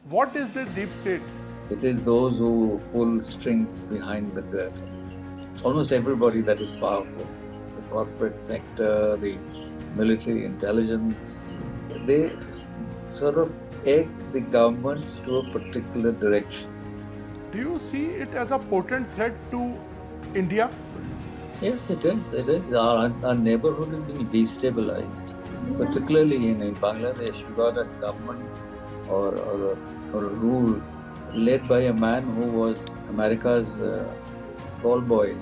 What is the deep state? It is those who pull strings behind the curtain. Almost everybody that is powerful, the corporate sector, the military intelligence, they sort of egg the governments to a particular direction. Do you see it as a potent threat to India? Yes, it is. It is. Our neighborhood is being destabilized, particularly in Bangladesh. You got a government or a rule led by a man who was America's ball boy.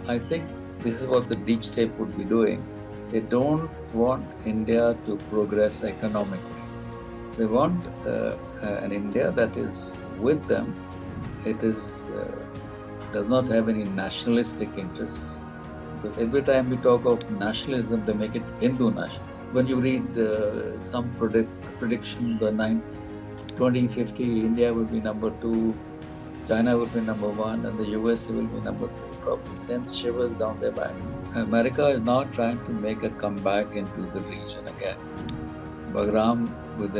I think this is what the deep state would be doing. They don't want India to progress economically. They want an India that is with them. It is does not have any nationalistic interests. Because every time we talk of nationalism, they make it Hindu nationalism. When you read some prediction, the 2050, India will be number 2, China will be number 1, and the USA will be number 3. Probably sends shivers down their back. America is now trying to make a comeback into the region again. Bagram with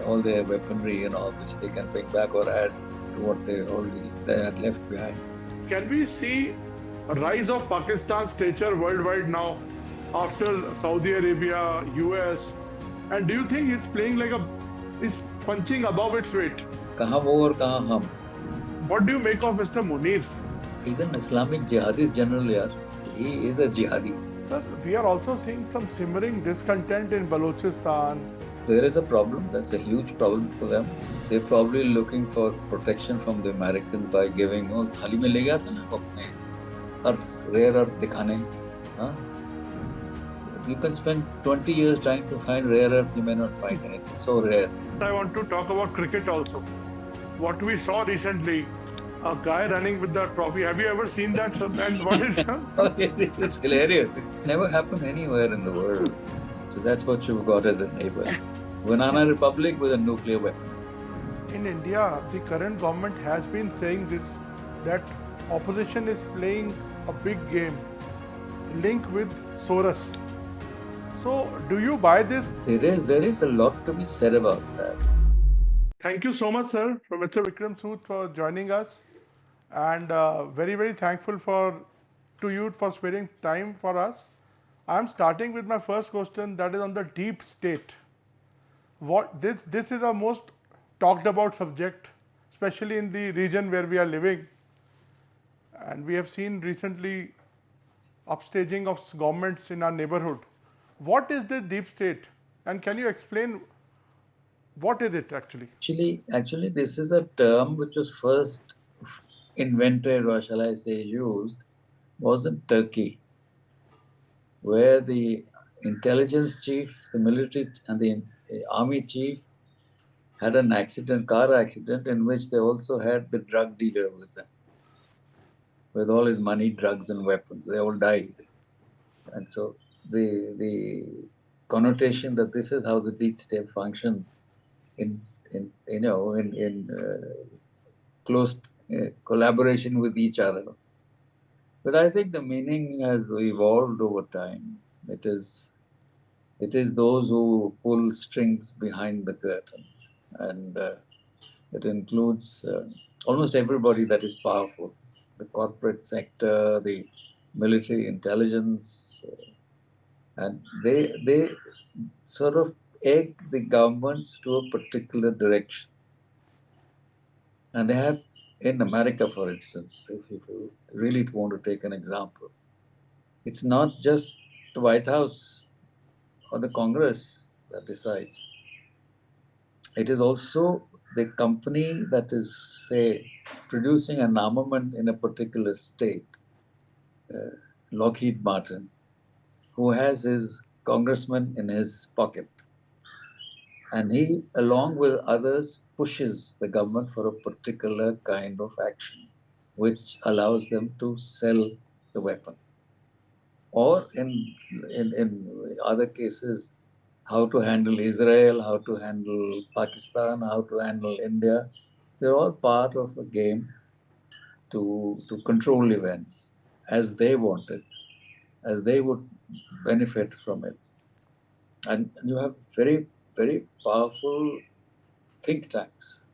all their weaponry and all, which they can bring back or add to what they had left behind. Can we see a rise of Pakistan's stature worldwide now after Saudi Arabia, US? And do you think it's punching above its weight? Kahan wo aur kahan hum? What do you make of Mr. Munir? He's an Islamic jihadist general, yaar. He is a jihadi. Sir, we are also seeing some simmering discontent in Balochistan. There is a problem. That's a huge problem for them. They're probably looking for protection from the Americans by giving, थाली में ले गया था ना अपने rare earth दिखाने. You can spend 20 years trying to find rare earth, you may not find it. It's so rare. I want to talk about cricket also. What we saw recently, a guy running with the trophy. Have you ever seen that? And what is It's hilarious. It's never happened anywhere in the world. So that's what you've got as a neighbor. Banana Republic with a nuclear weapon. In India, the current government has been saying this, that opposition is playing a big game, link with Soros. So, do you buy this? There is a lot to be said about that. Thank you so much, sir, for Mr. Vikram Sood for joining us, and very, very thankful to you for sparing time for us. I am starting with my first question, that is on the deep state. This is the most talked about subject, especially in the region where we are living, and we have seen recently upstaging of governments in our neighborhood. What is the deep state, and can you explain what is it actually? Actually, this is a term which was first invented, or shall I say used, was in Turkey, where the intelligence chief, the military and the army chief had an car accident in which they also had the drug dealer with them, with all his money, drugs and weapons. They all died. And so the connotation that this is how the deep state functions in close collaboration with each other. But I think the meaning has evolved over time. It is those who pull strings behind the curtain, and it includes almost everybody that is powerful, the corporate sector, the military intelligence, and they sort of egg the governments to a particular direction. And they have, in America, for instance, if you really want to take an example, it's not just the White House or the Congress that decides. It is also the company that is, say, producing an armament in a particular state, Lockheed Martin, who has his congressman in his pocket. And he, along with others, pushes the government for a particular kind of action, which allows them to sell the weapon. Or in other cases, how to handle Israel, how to handle Pakistan, how to handle India. They're all part of a game to control events as they want it, as they would benefit from it. And you have very, very powerful think tanks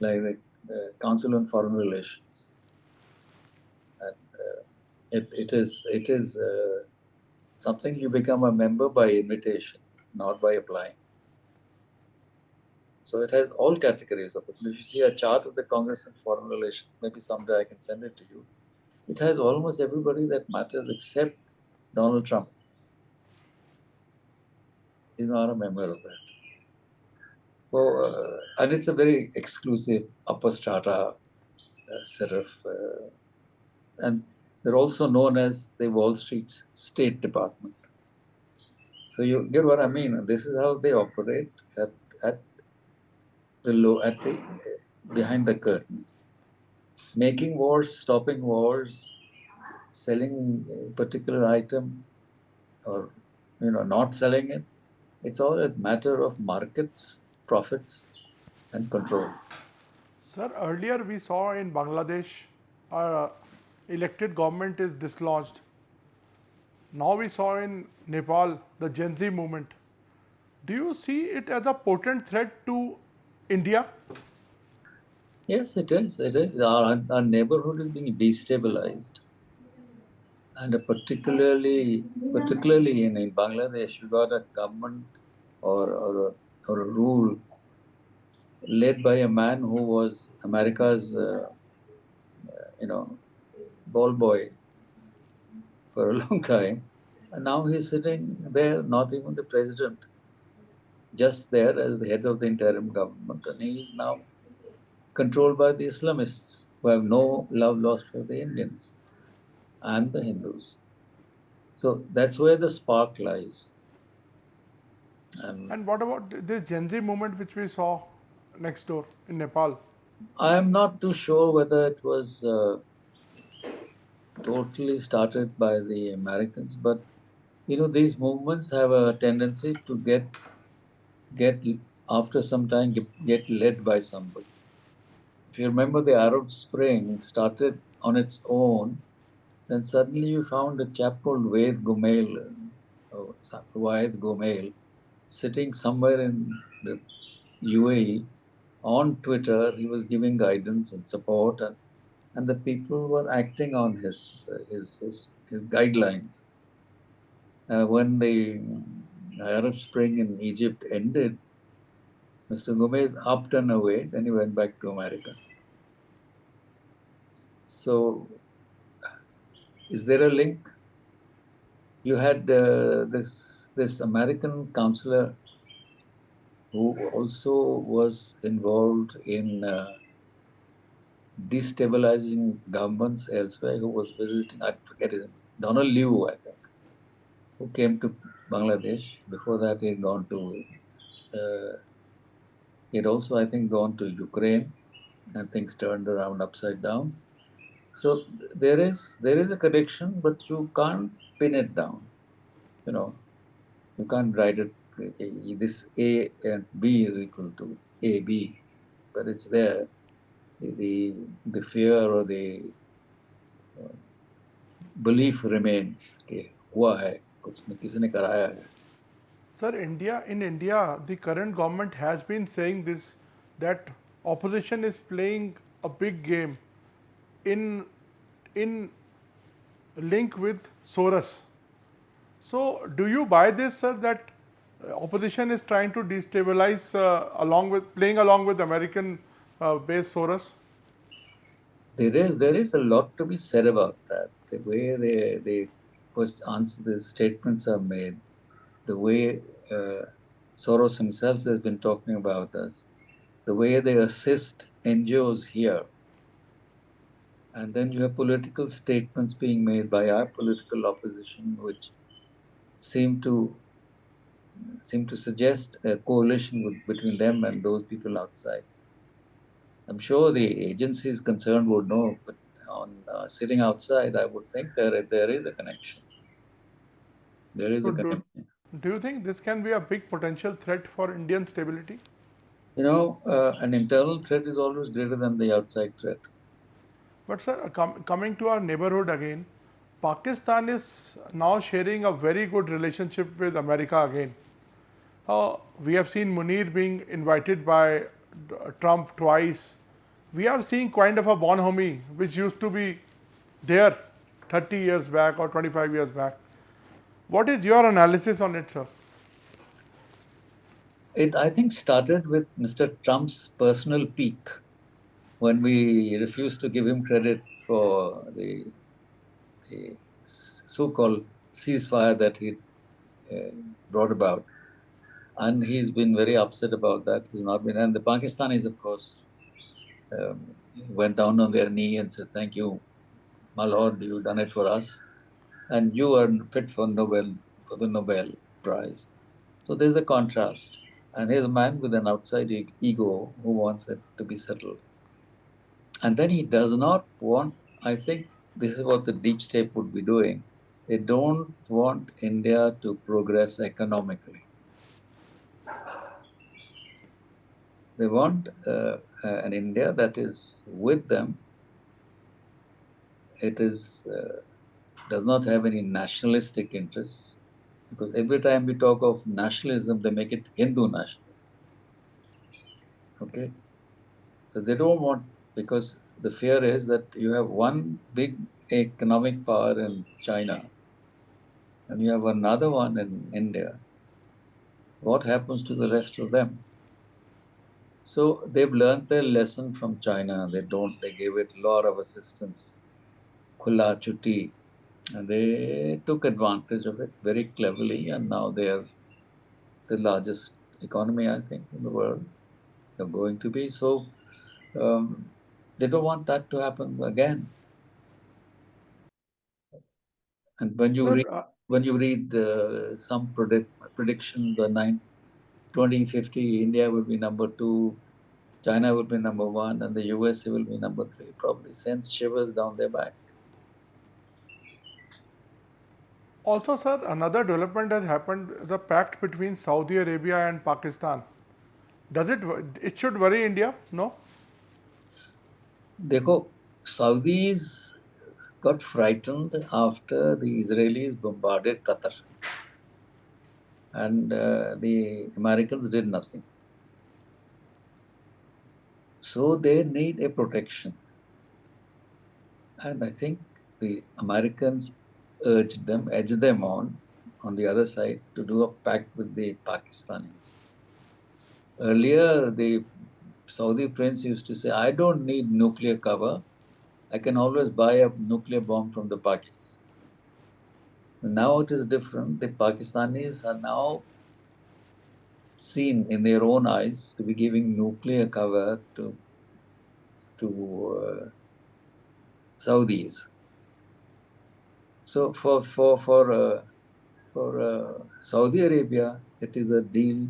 like the Council on Foreign Relations. And it is something you become a member by invitation, not by applying. So it has all categories of it. If you see a chart of the Congress on Foreign Relations, maybe someday I can send it to you. It has almost everybody that matters except Donald Trump. He's not a member of that. So, and it's a very exclusive upper strata set of, and they're also known as the Wall Street's State Department. So you get what I mean. This is how they operate at the behind the curtains, making wars, stopping wars, selling a particular item, or not selling it. It's all a matter of markets, profits, and control. Sir, earlier we saw in Bangladesh, our elected government is dislodged. Now we saw in Nepal the Gen Z movement. Do you see it as a potent threat to India? Yes, it is. It is. Our neighborhood is being destabilized, and particularly in Bangladesh, you got a government or a rule led by a man who was America's ball boy for a long time, and now he's sitting there, not even the president, just there as the head of the interim government, and he is now controlled by the Islamists who have no love lost for the Indians and the Hindus. So that's where the spark lies. And what about the Gen Z movement which we saw next door in Nepal? I am not too sure whether it was totally started by the Americans, but these movements have a tendency to get after some time get led by somebody. If you remember, the Arab Spring started on its own, then suddenly you found a chap called Wahed Gomail, sitting somewhere in the UAE on Twitter. He was giving guidance and support, and the people were acting on his guidelines. When the Arab Spring in Egypt ended, Mr. Gomez upped and away, then he went back to America. So, is there a link? You had this American counselor who also was involved in destabilizing governments elsewhere, who was visiting, I forget his name, Donald Liu, I think, who came to Bangladesh. Before that, he had gone to, he had also, I think, gone to Ukraine, and things turned around upside down. So there is a connection, but you can't pin it down. You can't write it. This A and B is equal to AB, but it's there. The fear or the belief remains. हुआ है, किसी ने कराया है. Sir, in India, the current government has been saying this, that opposition is playing a big game in link with Soros. So, do you buy this, sir, that opposition is trying to destabilize playing along with American based Soros? There is a lot to be said about that. The way the statements are made, the way Soros himself has been talking about us, the way they assist NGOs here, and then you have political statements being made by our political opposition, which seem to suggest a coalition between them and those people outside. I'm sure the agencies concerned would know, but on sitting outside, I would think there is a connection. There is a connection. Do you think this can be a big potential threat for Indian stability? An internal threat is always greater than the outside threat. But sir, coming to our neighborhood again, Pakistan is now sharing a very good relationship with America again. We have seen Munir being invited by Trump twice. We are seeing kind of a bonhomie which used to be there 30 years back or 25 years back. What is your analysis on it, sir? It, I think, started with Mr. Trump's personal peak when we refused to give him credit for the so-called ceasefire that he brought about. And he's been very upset about that. He's not been, and the Pakistanis, of course, went down on their knee and said, "Thank you, my lord, you've done it for us, and you are fit for the Nobel Prize." So there's a contrast, and here's a man with an outside ego who wants it to be settled, and then he does not want. I think this is what the deep state would be doing. They don't want India to progress economically. They want an India that is with them. It is does not have any nationalistic interests, because every time we talk of nationalism, they make it Hindu nationalism. Okay, so they don't want, because the fear is that you have one big economic power in China, and you have another one in India. What happens to the rest of them? So they've learned their lesson from China. They gave it a lot of assistance, Khula Chutti, and they took advantage of it very cleverly, and now they are the largest economy, I think, in the world. They're going to be. So they don't want that to happen again. And when you read some prediction, the 2050, India will be number 2, China will be number 1, and the USA will be number 3. Probably sends shivers down their back. Also, sir, another development has happened, the pact between Saudi Arabia and Pakistan. It should worry India? No? Dekho, Saudis got frightened after the Israelis bombarded Qatar. And the Americans did nothing. So they need a protection. And I think the Americans edged them on the other side, to do a pact with the Pakistanis. Earlier, the Saudi prince used to say, "I don't need nuclear cover. I can always buy a nuclear bomb from the Pakis." Now it is different. The Pakistanis are now seen in their own eyes to be giving nuclear cover to Saudis. So for Saudi Arabia, it is a deal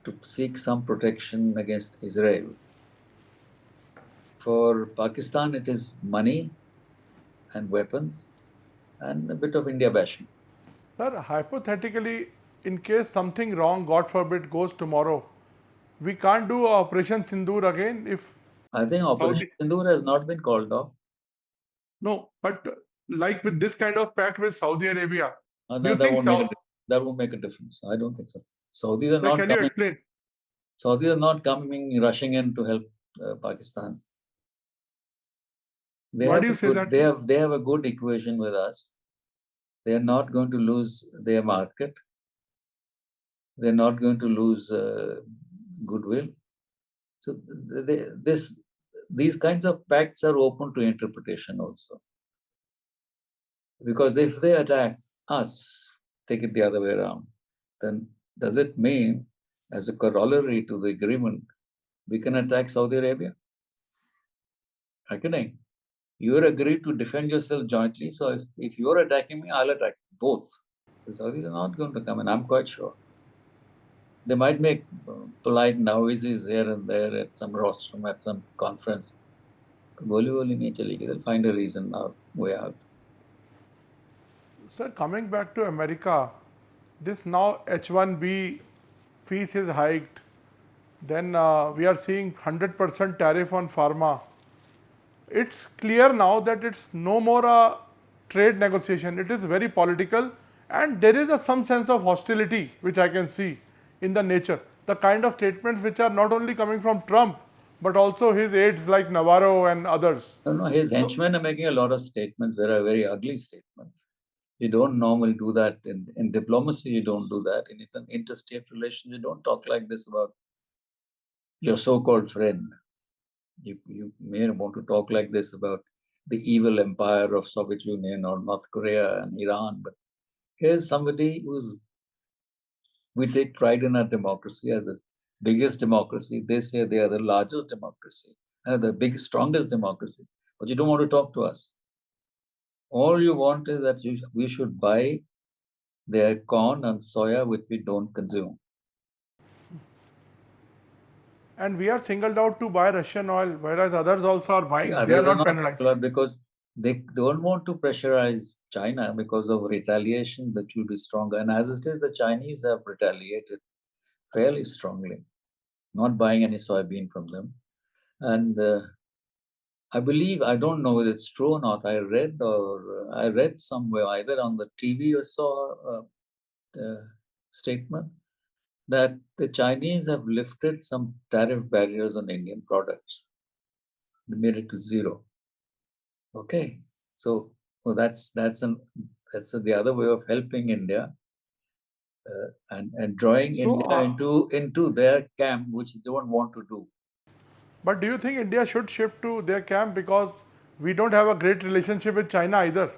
to seek some protection against Israel. For Pakistan, it is money and weapons and a bit of India bashing. Sir, hypothetically, in case something wrong, God forbid, goes tomorrow, we can't do Operation Sindoor again if... I think Operation Sindoor has not been called off. No, but like with this kind of pact with Saudi Arabia, do you that think won't make a difference. I don't think so. Saudis are not Can coming. You explain? Saudis are not coming, rushing in to help Pakistan. Why do you say that? They have a good equation with us. They are not going to lose their market. They're not going to lose goodwill. So these kinds of pacts are open to interpretation also. Because if they attack us, take it the other way around, then does it mean, as a corollary to the agreement, we can attack Saudi Arabia? Okay, you're agreed to defend yourself jointly, so if you're attacking me, I'll attack both. The Saudis are not going to come, and I'm quite sure. They might make polite noises here and there at some rostrum, at some conference. They'll find a reason now, way out. Sir, coming back to America, this now H-1B fees is hiked. Then we are seeing 100% tariff on pharma. It's clear now that it's no more a trade negotiation. It is very political, and there is some sense of hostility which I can see in the nature. the kind of statements which are not only coming from Trump, but also his aides like Navarro and others. No, his henchmen are making a lot of statements that are very ugly statements. You don't normally do that in diplomacy. You don't do that in interstate relations. You don't talk like this about your so-called friend. You may want to talk like this about the evil empire of Soviet Union or North Korea and Iran, but here's somebody we take pride in our democracy as the biggest democracy. They say they are the largest democracy, the biggest, strongest democracy, but you don't want to talk to us. All you want is that we should buy their corn and soya, which we don't consume. And we are singled out to buy Russian oil, whereas others also are buying. Yeah, they are others not penalized. because they don't want to pressurize China because of retaliation that will be stronger. And as it is, the Chinese have retaliated fairly strongly, not buying any soybean from them. And I believe, I don't know whether it's true or not, I read somewhere, either on the TV or saw a statement that the Chinese have lifted some tariff barriers on Indian products. They made it to zero. Okay, so well, that's the other way of helping India and drawing India into their camp, which they don't want to do. But do you think India should shift to their camp because we don't have a great relationship with China either?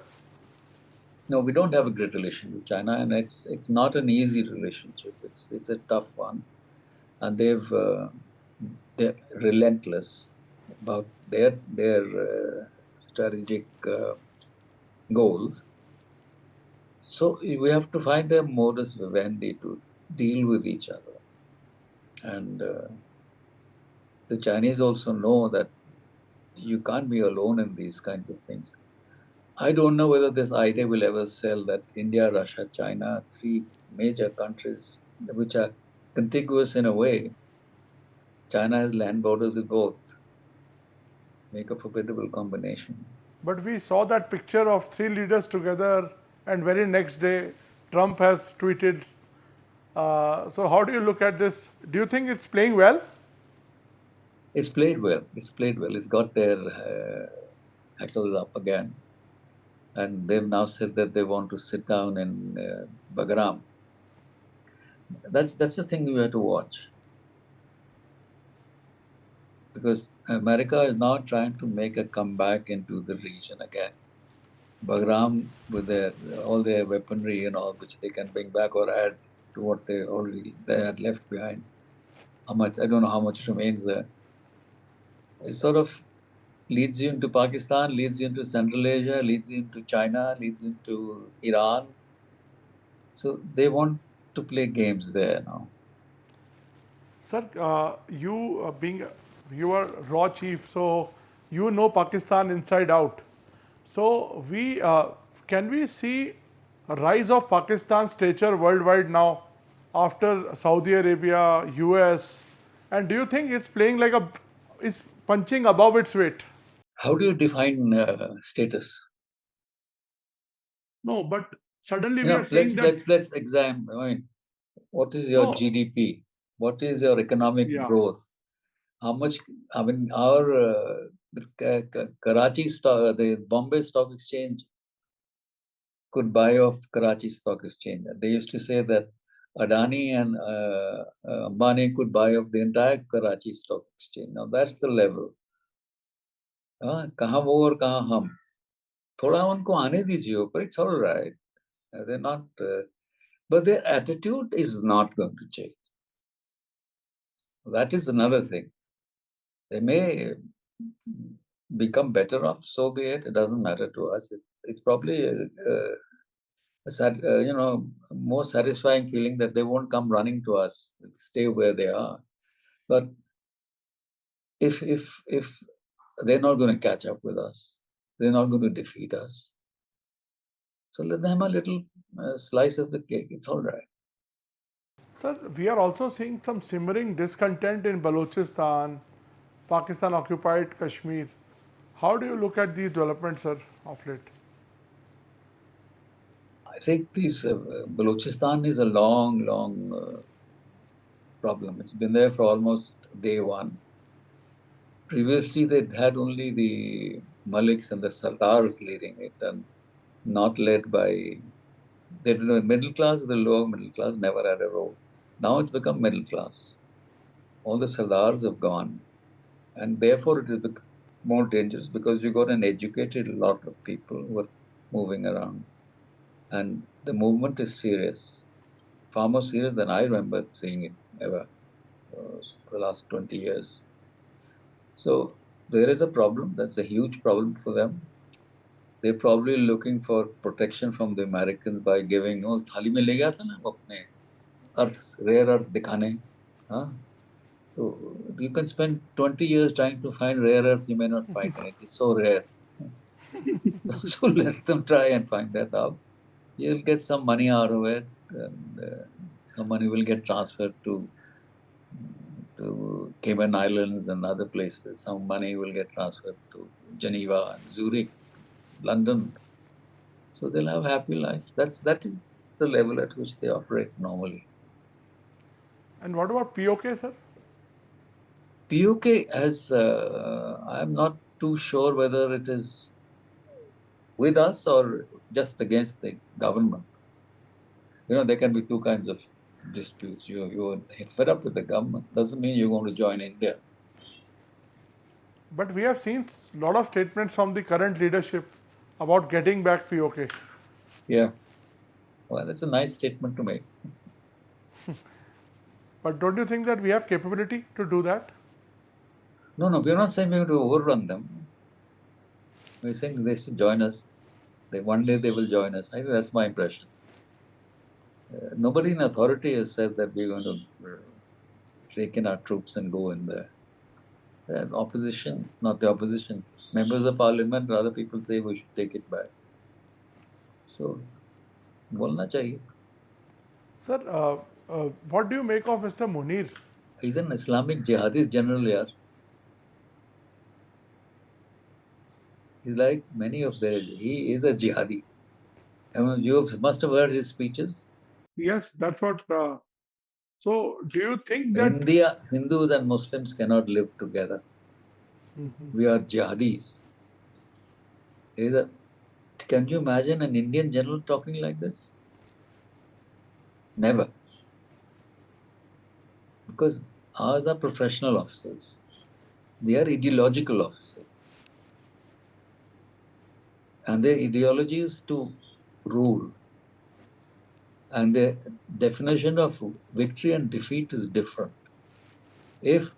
No, we don't have a great relationship with China, and it's not an easy relationship. It's a tough one, and they're relentless about their strategic goals. So we have to find a modus vivendi to deal with each other, and the Chinese also know that you can't be alone in these kinds of things. I don't know whether this idea will ever sell, that India, Russia, China, three major countries which are contiguous in a way. China has land borders with both. Make a formidable combination. But we saw that picture of three leaders together, and very next day, Trump has tweeted. So how do you look at this? Do you think it's playing well? It's played well. It's played well. It's got their axles up again. And they've now said that they want to sit down in Bagram. That's the thing we have to watch. Because America is now trying to make a comeback into the region again. Bagram, with all their weaponry and all, which they can bring back or add to what they had left behind. How much, I don't know how much remains there. It sort of leads you into Pakistan, leads you into Central Asia, leads you into China, leads you into Iran. So they want to play games there now. Sir, you are RAW Chief, so you know Pakistan inside out. So can we see a rise of Pakistan's stature worldwide now after Saudi Arabia, US, and do you think it's playing is punching above its weight? How do you define status? No, but suddenly we are saying let's examine. I mean, what is your GDP? What is your economic growth? How much? I mean, our Karachi stock, the Bombay Stock Exchange could buy off Karachi Stock Exchange. They used to say that Adani and Ambani could buy off the entire Karachi Stock Exchange. Now that's the level. कहाँ वो और कहाँ हम? थोड़ा उनको आने दीजिए ऊपर. It's all right. They're not, but their attitude is not going to change. That is another thing. They may become better off, so be it. It doesn't matter to us. It's probably more satisfying feeling that they won't come running to us, stay where they are. But if they're not going to catch up with us, they're not going to defeat us. So let them have a little slice of the cake. It's all right. Sir, we are also seeing some simmering discontent in Balochistan, Pakistan-occupied Kashmir. How do you look at these developments, sir, of late? I think Balochistan is a long problem. It's been there for almost day one. Previously, they had only the Maliks and the Sardars leading it, and not led by the middle class, the lower middle class never had a role. Now it's become middle class. All the Sardars have gone, and therefore it is more dangerous because you got an educated lot of people who are moving around, and the movement is serious, far more serious than I remember seeing it ever for the last 20 years. So there is a problem. That's a huge problem for them. They're probably looking for protection from the Americans by giving, थाली में ले गया था ना वो अपने rare earth दिखाने, हाँ? So you can spend 20 years trying to find rare earth, you may not find it. It's so rare. So let them try and find that out. You'll get some money out of it, and some money will get transferred to Cayman Islands and other places. Some money will get transferred to Geneva and Zurich, London. So they'll have a happy life. That is the level at which they operate normally. And what about PoK, sir? PoK has, I'm not too sure whether it is with us or just against the government. There can be two kinds of disputes. You're fed up with the government. Doesn't mean you're going to join India. But we have seen a lot of statements from the current leadership about getting back PoK. Yeah. Well, that's a nice statement to make. But don't you think that we have capability to do that? No, we're not saying we're going to overrun them. We're saying they should join us. One day they will join us. I think that's my impression. Nobody in authority has said that we're going to take in our troops and go in there. Opposition, not the opposition, members of parliament, other people say we should take it back. So, bolna chahiye. Sir, what do you make of Mr. Munir? He's an Islamic jihadist general, yaar. He's like many of their, he is a jihadi. You must have heard his speeches. Yes, that's what. So, do you think that India, Hindus and Muslims cannot live together. We are jihadis. Can you imagine an Indian general talking like this? Never. Because ours are professional officers. They are ideological officers. And their ideology is to rule. And the definition of victory and defeat is different. If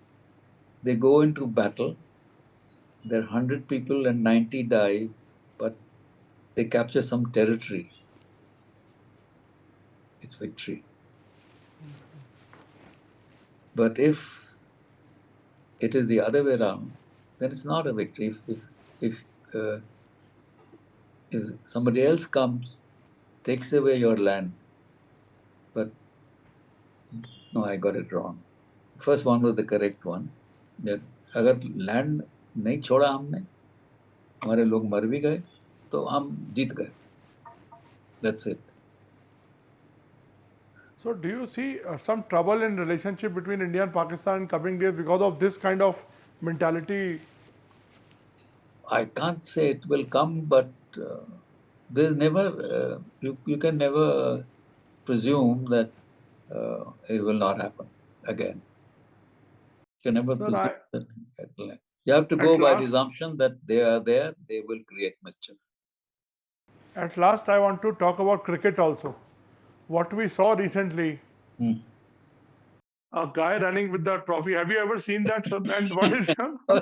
they go into battle, there are 100 people and 90 die, but they capture some territory, it's victory. But if it is the other way around, then it's not a victory. If somebody else comes, takes away your land, but no, I got it wrong. First one was the correct one. That अगर land नहीं छोड़ा हमने, हमारे लोग मर भी गए, तो हम जीत गए. That's it. So, do you see some trouble in relationship between India and Pakistan in coming days because of this kind of mentality? I can't say it will come, but there's never, you can never presume that it will not happen again. You can never presume that it will happen. You have to go by the assumption that they are there, they will create mischief. At last, I want to talk about cricket also. What we saw recently, a guy running with the trophy. Have you ever seen that? And what is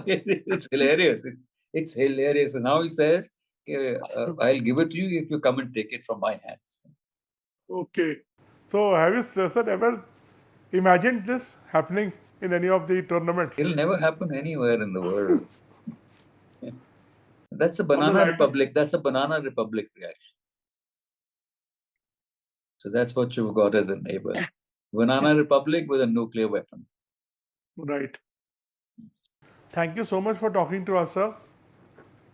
It's hilarious. It's hilarious. And now he says, I'll give it to you if you come and take it from my hands. Okay. So have you, sir, ever imagined this happening in any of the tournaments? It'll never happen anywhere in the world. That's a banana republic. That's a banana republic reaction. So that's what you've got as a neighbor. Banana republic with a nuclear weapon. Right. Thank you so much for talking to us, sir.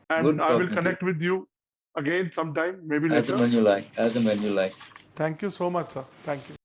And I will connect with you again sometime, maybe later. As and when you like. As and when you like. Thank you so much, sir. Thank you.